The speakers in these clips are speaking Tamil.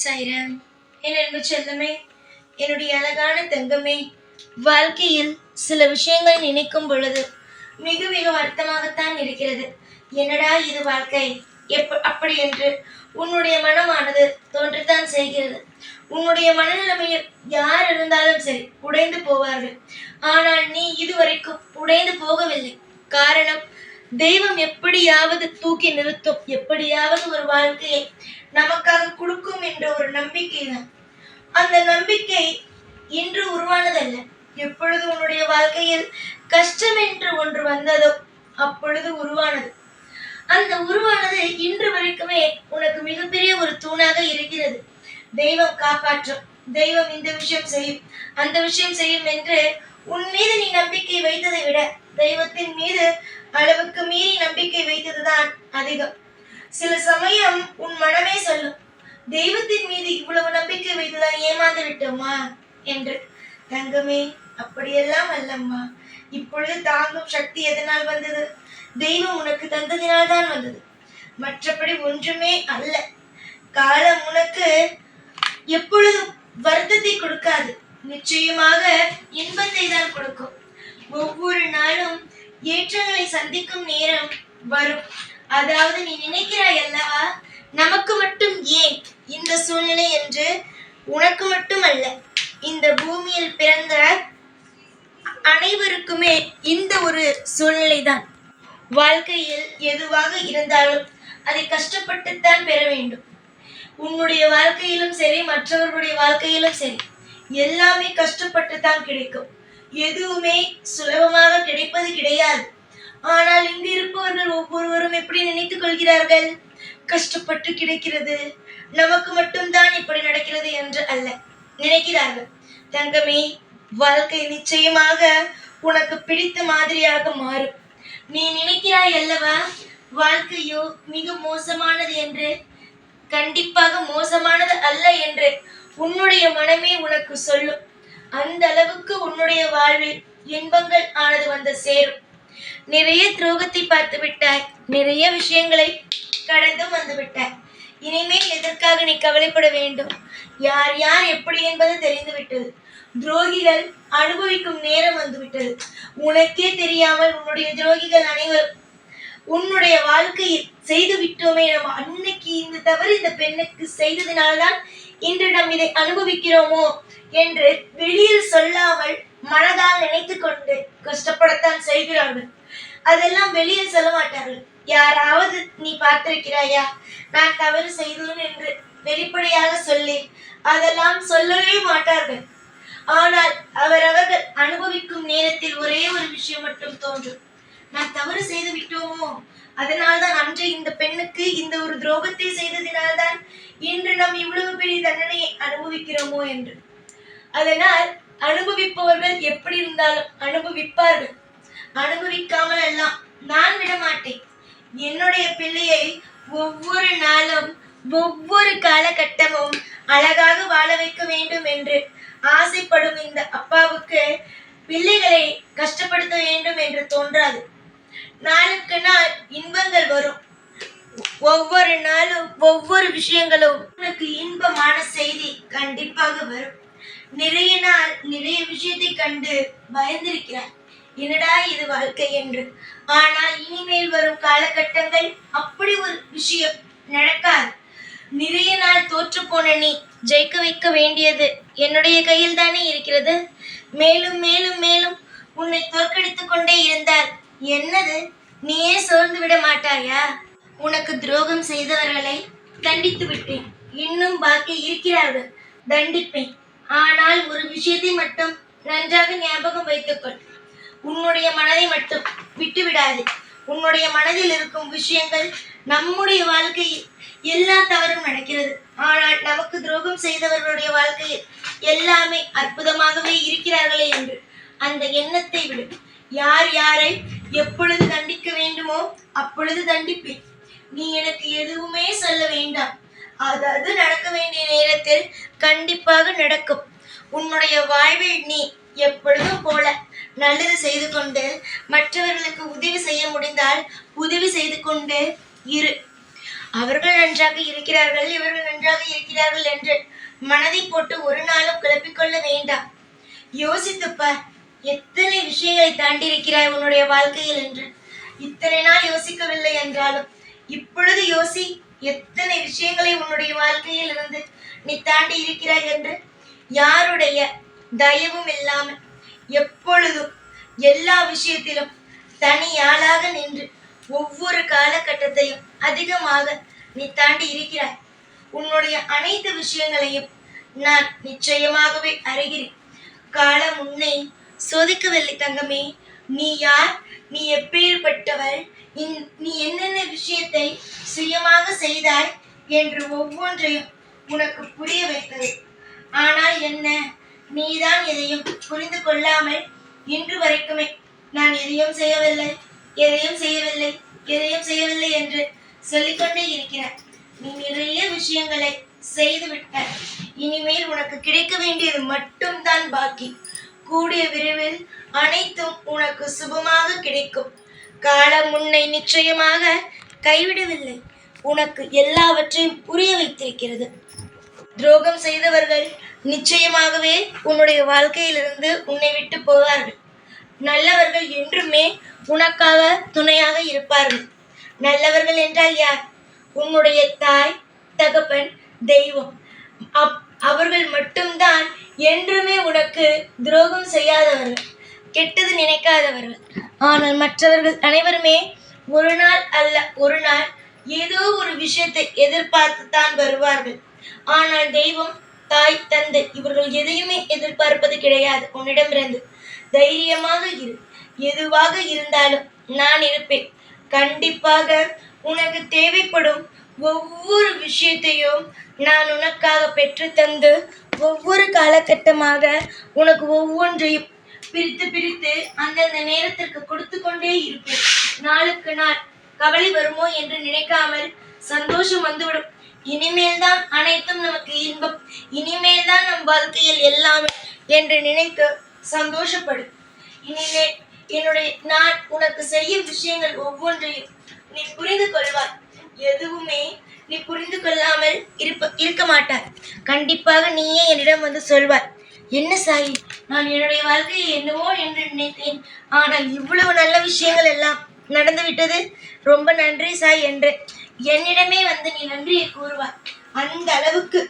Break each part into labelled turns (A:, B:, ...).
A: சாய்ராம். என் அன்பு செல்லமே, என்னுடைய அழகான தங்கமே, வாழ்க்கையில் சில விஷயங்களை நினைக்கும் பொழுது மிக மிக வருத்தமாகத்தான் இருக்கிறது. என்னடா இது வாழ்க்கை அப்படி என்று உன்னுடைய மனமானது தோன்றத்தான் செய்கிறது. உன்னுடைய மனநிலைமையில் யார் இருந்தாலும் சரி உடைந்து போவார்கள். ஆனால் நீ இதுவரைக்கும் உடைந்து போகவில்லை. காரணம், தெய்வம் எப்படியாவது தூக்கி நிறுத்தும், எப்படியாவது ஒரு வாழ்க்கையை நமக்காக கொடுக்கும் என்ற ஒரு நம்பிக்கை தான். அந்த நம்பிக்கை இன்று உருவானதல்ல. எப்பொழுது உன்னுடைய வாழ்க்கையில் கஷ்டம் என்று ஒன்று வந்ததோ அப்பொழுது உருவானது. அந்த உருவானது இன்று வரைக்குமே உனக்கு மிகப்பெரிய ஒரு தூணாக இருக்கிறது. தெய்வம் காப்பாற்றும், தெய்வம் இந்த விஷயம் செய்யும், அந்த விஷயம் செய்யும் என்று உன் மீது நீ நம்பிக்கை வைத்ததை விட தெய்வத்தின் மீது அளவுக்கு மீறி நம்பிக்கை வைத்ததுதான் அதிகம். சில சமயம் உன் மனமே சொல்லும், தெய்வத்தின் மீது இவ்வளவு நம்பிக்கை வைத்துதான் ஏமாந்து விட்டோமா என்று. தங்கமே, அப்படியெல்லாம் அல்லம்மா. இப்பொழுது தாங்கும் சக்தி எதனால் வந்தது? தெய்வம் உனக்கு தந்ததினால் தான் வந்தது, மற்றபடி ஒன்றுமே அல்ல. காலம் உனக்கு எப்பொழுதும் வருத்தத்தை கொடுக்காது, நிச்சயமாக இன்பத்தை தான் கொடுக்கும். ஒவ்வொரு நாளும் ஏற்றங்களை சந்திக்கும் நேரம் வரும். அதாவது நீ நினைக்கிறாய் அல்லவா, நமக்கு மட்டும் ஏன் இந்த சூழ்நிலை என்று. உனக்கு மட்டும் அல்ல, இந்த பூமியில் பிறந்த அனைவருக்குமே இந்த ஒரு சூழ்நிலை தான். வாழ்க்கையில் எதுவாக இருந்தாலும் அதை கஷ்டப்பட்டுத்தான் பெற வேண்டும். உன்னுடைய வாழ்க்கையிலும் சரி, மற்றவர்களுடைய வாழ்க்கையிலும் சரி, எல்லாமே கஷ்டப்பட்டு தான் கிடைக்கும். எதுவுமே சுலபமாக கிடைப்பது கிடையாது. ஆனால் இங்கு இருப்பவர்கள் ஒவ்வொருவரும் எப்படி நினைத்துக் கொள்கிறார்கள், கஷ்டப்பட்டு கிடைக்கிறது, நமக்கு மட்டும்தான் இப்படி நடக்கிறது என்று அல்ல நினைக்கிறார்கள். தங்கமே, வாழ்க்கை நிச்சயமாக உனக்கு பிடித்த மாதிரியாக மாறும். நீ நினைக்கிறாய் அல்லவா, வாழ்க்கையோ மிக மோசமானது என்று. கண்டிப்பாக மோசமானது அல்ல என்று உன்னுடைய மனமே உனக்கு சொல்லும். அந்த அளவுக்கு உன்னுடைய வாழ்வில் இன்பங்கள் ஆனது வந்து சேரும். நிறைய துரோகத்தை பார்த்து விட்டாய், நிறைய விஷயங்களை கடந்தும் வந்து விட்டாய். இனிமேல் எதற்காக நீ கவலைப்பட வேண்டும்? யார் யார் எப்படி என்பது தெரிந்து விட்டது. துரோகிகள் அனுபவிக்கும் நேரம் வந்துவிட்டது. உனக்கே தெரியாமல் உன்னுடைய துரோகிகள் அனைவரும் உன்னுடைய வாழ்க்கையில் செய்து விட்டோமே. நம்ம அன்னைக்கு இந்த தவறு இந்த பெண்ணுக்கு செய்ததினால்தான் இன்று நாம் இதை அனுபவிக்கிறோமோ என்று வெளியில் சொல்லாமல் மனதால் நினைத்து கொண்டு கஷ்டப்படத்தான் செய்கிறார்கள். அதெல்லாம் வெளியில் சொல்ல மாட்டார்கள். யாராவது நீ பார்த்திருக்கிறாயா, நான் தவறு செய்தேன் என்று வெளிப்படையாக சொல்லி அதெல்லாம் சொல்லவே மாட்டார்கள். ஆனால் அவரவர்கள் அனுபவிக்கும் நேரத்தில் ஒரே ஒரு விஷயம் மட்டும் தோன்றும், நான் தவறு செய்து விட்டோமோ, அதனால்தான் அன்று இந்த பெண்ணுக்கு இந்த ஒரு துரோகத்தை செய்ததினால்தான் இன்று நாம் இவ்வளவு பெரிய தண்டனையை அனுபவிக்கிறோமோ என்று. அதனால் அனுபவிப்பவர்கள் எப்படி இருந்தாலும் அனுபவிப்பார்கள். அனுபவிக்காமல் எல்லாம் நான் விட மாட்டேன். என்னுடைய பிள்ளையை ஒவ்வொரு நாளும் ஒவ்வொரு காலகட்டமும் அழகாக வாழ வைக்க வேண்டும் என்று ஆசைப்படும் இந்த அப்பாவுக்கு பிள்ளைகளை கஷ்டப்படுத்த வேண்டும் என்று தோன்றாது. நாளுக்கு நாள் இன்பங்கள் வரும். ஒவ்வொரு நாளும் ஒவ்வொரு விஷயங்களும் உனக்கு இன்பமான செய்தி கண்டிப்பாக வரும். நிறைய நாள் நிறைய விஷயத்தை கண்டு பயந்திருக்கிறார், என்னடா இது வாழ்க்கை என்று. ஆனால் இனிமேல் வரும் காலகட்டங்கள் அப்படி ஒரு விஷயம் நடக்காது. நிறைய நாள் தோற்று போன நீ ஜெயிக்க வைக்க வேண்டியது என்னுடைய கையில் தானே இருக்கிறது. மேலும் மேலும் மேலும் உன்னை தோற்கடித்துக் கொண்டே இருந்தால் என்னது, நீயே சோர்ந்து விட மாட்டாயா? உனக்கு துரோகம் செய்தவர்களை தண்டித்து விட்டேன், இன்னும் பாக்கி இருக்கிறார்கள், தண்டிப்பேன். ஆனால் ஒரு விஷயத்தை மட்டும் நன்றாக ஞாபகம் வைத்துக்கொள், உன்னுடைய மனதை மட்டும் விட்டு விடாது. உன்னுடைய மனதில் இருக்கும் விஷயங்கள், நம்முடைய வாழ்க்கையில் எல்லா தவறும் நடக்கிறது, ஆனால் நமக்கு துரோகம் செய்தவர்களுடைய வாழ்க்கையில் எல்லாமே அற்புதமாகவே இருக்கிறார்களே என்று அந்த எண்ணத்தை விடு. யார் யாரை எப்பொழுது தண்டிக்க வேண்டுமோ அப்பொழுது தண்டிப்பேன். நீ எனக்கு எதுவுமே சொல்ல வேண்டாம். அதாவது நடக்க வேண்டிய நேரத்தில் கண்டிப்பாக நடக்கும். உன்னுடைய வாழ்வில் நீ எப்பொழுதும் போல நல்லது செய்து கொண்டு மற்றவர்களுக்கு உதவி செய்ய முடிந்தால் உதவி செய்து கொண்டு இரு. அவர்கள் நன்றாக இருக்கிறார்கள், இவர்கள் நன்றாக இருக்கிறார்கள் என்று மனதை போட்டு ஒரு நாளும் குழப்பிக்கொள்ள வேண்டாம். யோசித்துப்பார், எத்தனை விஷயங்களை தாண்டி இருக்கிறாய் உன்னுடைய வாழ்க்கையில் என்று. இத்தனை நாள் யோசிக்கவில்லை என்றாலும் இப்பொழுது யோசி, எத்தனை விஷயங்களை உன்னுடைய வாழ்க்கையில் இருந்து நீ தாண்டி இருக்கிறாய் என்று. யாருடைய தயவும் இல்லாமல் எப்பொழுதும் எல்லா விஷயத்திலும் தனியாளாக நின்று ஒவ்வொரு காலகட்டத்தையும் அதிகமாக நீ தாண்டி இருக்கிறாய். உன்னுடைய அனைத்து விஷயங்களையும் நான் நிச்சயமாகவே அறிகிறேன். காலம் உன்னை சோதிக்கவில்லை தங்கமே. நீ யார், நீ எப்பேற்பட்டவள், நீ என்னென்ன விஷயத்தை சுயமாக செய்தாய் என்று ஒவ்வொன்றையும் உனக்கு புரிய வைத்தது. ஆனால் என்ன, நீதான் எதையும் புரிந்து கொள்ளாமல் இன்று வரைக்குமே நான் எதையும் செய்யவில்லை, எதையும் செய்யவில்லை, எதையும் செய்யவில்லை என்று சொல்லிக்கொண்டே இருக்கிறார். நீ நிறைய விஷயங்களை செய்து விட்டாய். இனிமேல் உனக்கு கிடைக்க வேண்டியது மட்டும்தான் பாக்கி. கூடிய விரைவில் அனைத்தும் உனக்கு சுபமாக கிடைக்கும். காலம் உன்னை நிச்சயமாக கைவிடவில்லை. உனக்கு எல்லாவற்றையும் புரிய வைத்திருக்கிறது. துரோகம் செய்தவர்கள் நிச்சயமாகவே உன்னுடைய வாழ்க்கையிலிருந்து உன்னை விட்டு போவார்கள். நல்லவர்கள் என்றுமே உனக்காக துணையாக இருப்பார்கள். நல்லவர்கள் என்றால் யார்? உன்னுடைய தாய், தகப்பன், தெய்வம். அவர்கள் மட்டும்தான் என்றுமே உனக்கு துரோகம் செய்யாதவர்கள், கெட்டது நினைக்காதவர்கள். ஆனால் மற்றவர்கள் அனைவருமே ஒரு நாள் அல்ல ஒரு நாள் ஏதோ ஒரு விஷயத்தை எதிர்பார்த்து தான் வருவார்கள். ஆனால் தெய்வம், தாய், தந்தை இவர்கள் எதையுமே எதிர்பார்ப்பது கிடையாது உன்னிடமிருந்து. தைரியமாக இரு. எதுவாக இருந்தாலும் நான் இருப்பேன். கண்டிப்பாக உனக்கு தேவைப்படும் ஒவ்வொரு விஷயத்தையும் நான் உனக்காக பெற்று தந்து ஒவ்வொரு காலகட்டமாக உனக்கு ஒவ்வொன்றையும் பிரித்து பிரித்து அந்தந்த நேரத்திற்கு கொடுத்து கொண்டே இருப்பேன். நாளுக்கு நாள் கவலை வருமோ என்று நினைக்காமல் சந்தோஷம் வந்துவிடும். இனிமேல் தான் அனைத்தும் நமக்கு இன்பம், இனிமேல் தான் நம் வாழ்க்கையில் எல்லாமே என்று நினைத்து சந்தோஷப்படும். இனிமேல் நான் உனக்கு செய்யும் விஷயங்கள் ஒவ்வொன்றையும் நீ புரிந்து கொள்வாய். எதுவுமே நீ புரிந்து கொள்ளாமல் இருக்க மாட்டாய். கண்டிப்பாக நீயே என்னிடம் வந்து சொல்வாய், என்ன சாயி, நான் என்னுடைய வாழ்க்கையை என்னவோ என்று நினைத்தேன், ஆனால் இவ்வளவு நல்ல விஷயங்கள் எல்லாம் நடந்து விட்டது, ரொம்ப நன்றி சாய் என்று என்னிடமே வந்து நீ நன்றியை கூறுவாய். அந்த அளவுக்கு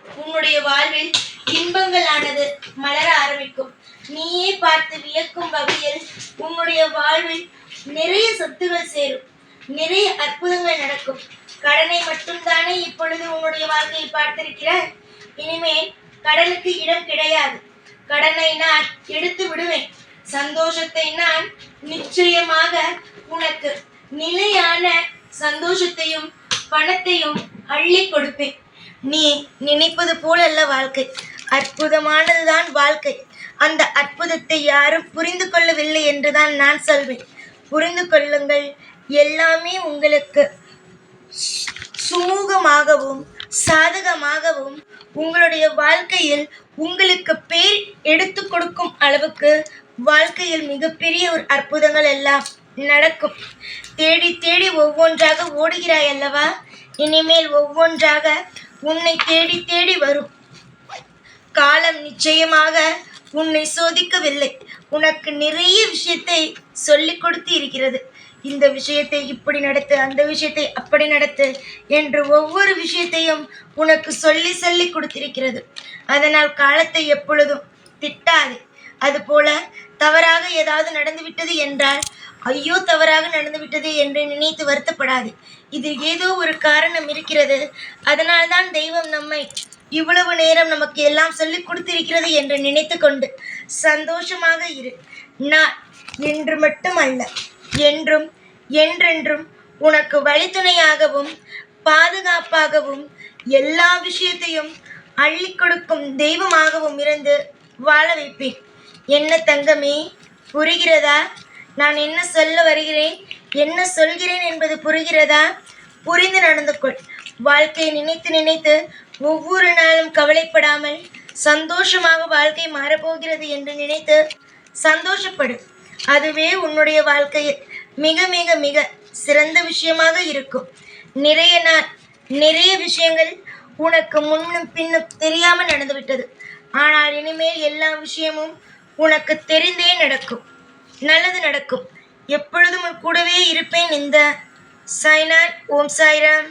A: உன்னுடைய வாழ்வில் இன்பங்கள் ஆனது மலர ஆரம்பிக்கும். நீயே பார்த்து வியக்கும் வகையில் உன்னுடைய வாழ்வில் நிறைய சொத்துகள் சேரும், நிறைய அற்புதங்கள் நடக்கும். கடனை மட்டும்தானே இப்பொழுது உன்னுடைய வாழ்க்கையை பார்த்திருக்கிறாய். இனிமேல் கடனுக்கு இடம் கிடையாது. கடனை நான் எடுத்து விடுவேன். சந்தோஷத்தை நான் நிச்சயமாக உனக்கு நிலையான சந்தோஷத்தையும் பணத்தையும் அள்ளி கொடுப்பேன். நீ நினைப்பது போலல்ல வாழ்க்கை, அற்புதமானதுதான் வாழ்க்கை. அந்த அற்புதத்தை யாரும் புரிந்து கொள்ளவில்லை என்றுதான் நான் சொல்வேன். புரிந்து கொள்ளுங்கள். எல்லாமே உங்களுக்கு சுமூகமாகவும் சாதகமாகவும் உங்களுடைய வாழ்க்கையில் உங்களுக்கு பேர் எடுத்து கொடுக்கும் அளவுக்கு வாழ்க்கையில் மிகப்பெரிய ஒரு அற்புதங்கள் எல்லாம் நடக்கும். தேடி தேடி ஒவ்வொன்றாக ஓடுகிறாய் அல்லவா? இனிமேல் ஒவ்வொன்றாக உன்னை தேடி தேடி வரும். காலம் நிச்சயமாக உன்னை சோதிக்கவில்லை. உனக்கு நிறைய விஷயத்தை சொல்லிக் கொடுத்து இருக்கிறது. இந்த விஷயத்தை இப்படி நடத்து, அந்த விஷயத்தை அப்படி நடத்து என்று ஒவ்வொரு விஷயத்தையும் உனக்கு சொல்லி சொல்லி கொடுத்திருக்கிறது. அதனால் காலத்தை எப்பொழுதும் திட்டாதே. அதுபோல தவறாக ஏதாவது நடந்துவிட்டது என்றால் ஐயோ தவறாக நடந்துவிட்டது என்று நினைத்து வருத்தப்படாது. இதில் ஏதோ ஒரு காரணம் இருக்கிறது, அதனால்தான் தெய்வம் நம்மை இவ்வளவு நேரம் நமக்கு எல்லாம் சொல்லிக் கொடுத்திருக்கிறது என்று நினைத்து கொண்டு சந்தோஷமாக இரு. நான் இன்று மட்டும் அல்ல, என்றும் என்றென்றும் உனக்கு வழித்துணையாகவும் பாதுகாப்பாகவும் எல்லா விஷயத்தையும் அள்ளி கொடுக்கும் தெய்வமாகவும் இருந்து வாழ வைப்பேன். என்ன தங்கமே, புரிகிறதா? நான் என்ன சொல்ல வருகிறேன், என்ன சொல்கிறேன் என்பது புரிகிறதா? புரிந்து நடந்து கொள். வாழ்க்கையை நினைத்து நினைத்து ஒவ்வொரு நாளும் கவலைப்படாமல் சந்தோஷமாக வாழ்க்கை மாறப்போகிறது என்று நினைத்து சந்தோஷப்படு. அதுவே உன்னுடைய வாழ்க்கையில் மிக மிக மிக சிறந்த விஷயமாக இருக்கும். நிறைய விஷயங்கள் உனக்கு முன்னும் பின்னும் தெரியாமல் நடந்துவிட்டது. ஆனால் இனிமேல் எல்லா விஷயமும் உனக்கு தெரிந்தே நடக்கும். நல்லது நடக்கும். எப்பொழுதும் உன் கூடவே இருப்பேன். இந்த சாய்நாத். ஓம் சாய்ராம்.